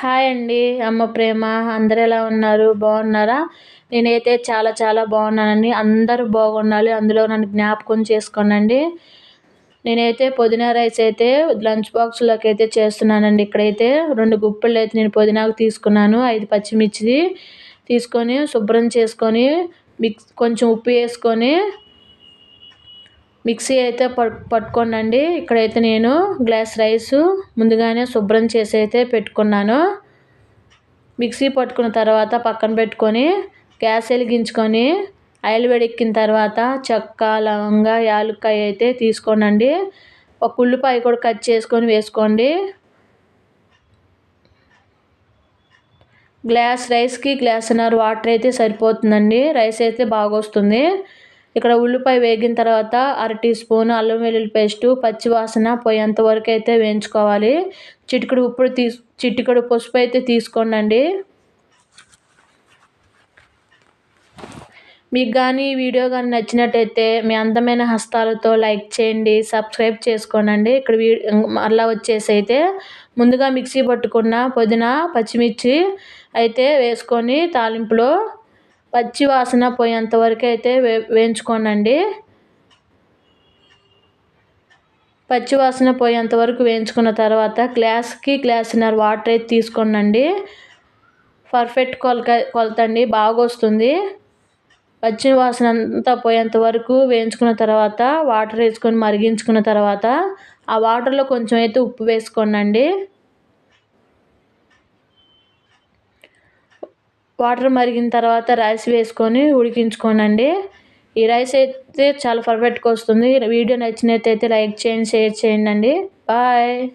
Hi అండి. అమ్మ ప్రేమ. అందరూ ఎలా ఉన్నారు? బాగున్నారా? నేనైతే చాలా చాలా బాగున్నానండి. అందరూ బాగుండాలి, అందులో నన్ను జ్ఞాపకం చేసుకోనండి. నేనైతే పుదీనా రైస్ అయితే లంచ్ బాక్స్లోకి అయితే చేస్తున్నానండి. ఇక్కడైతే 2 గుప్పెళ్ళు అయితే నేను పుదీనాకు తీసుకున్నాను. 5 పచ్చిమిర్చి తీసుకొని శుభ్రం చేసుకొని కొంచెం ఉప్పు వేసుకొని మిక్సీ అయితే పట్టుకోనండి. ఇక్కడైతే నేను గ్లాస్ రైసు ముందుగానే శుభ్రం చేసి అయితే పెట్టుకున్నాను. మిక్సీ పట్టుకున్న తర్వాత పక్కన పెట్టుకొని గ్యాస్ వెలిగించుకొని ఆయిల్ వేడెక్కిన తర్వాత చెక్క, లవంగ, యాలక్కాయ అయితే తీసుకోనండి. ఒక ఉల్లిపాయ కూడా కట్ చేసుకొని వేసుకోండి. గ్లాస్ రైస్కి గ్లాసున్నర వాటర్ అయితే సరిపోతుందండి. రైస్ అయితే బాగా వస్తుంది. ఇక్కడ ఉల్లిపాయ వేగిన తర్వాత 1/2 టీ స్పూన్ అల్లం వెల్లుల్లి పేస్టు పచ్చి వాసన పోయేంత వరకు అయితే వేయించుకోవాలి. చిటికెడు పసుపు అయితే తీసుకోండి. మీకు కానీ ఈ వీడియో కానీ నచ్చినట్టయితే మీ అందమైన హస్తాలతో లైక్ చేయండి, సబ్స్క్రైబ్ చేసుకోనండి. ఇక్కడ మళ్ళీ వచ్చేసి అయితే ముందుగా మిక్సీ పట్టుకున్న పుదీనా, పచ్చిమిర్చి అయితే వేసుకొని తాలింపులో పచ్చి వాసన పోయేంత వరకు అయితే వేయించుకోనండి. పచ్చి వాసన పోయేంత వరకు వేయించుకున్న తర్వాత గ్లాస్కి గ్లాసున్నర వాటర్ అయితే తీసుకోనండి. పర్ఫెక్ట్ కొలత అండి, బాగా వస్తుంది. పచ్చి వాసన అంతా పోయేంత వరకు వేయించుకున్న తర్వాత వాటర్ వేసుకొని మరిగించుకున్న తర్వాత ఆ వాటర్లో కొంచెం అయితే ఉప్పు వేసుకోనండి. వాటర్ మరిగిన తర్వాత రైస్ వేసుకొని ఉడికించుకోనండి. ఈ రైస్ అయితే చాలా పర్ఫెక్ట్గా వస్తుంది. వీడియో నచ్చినట్టయితే లైక్ చేయండి, షేర్ చేయండి అండి. బాయ్.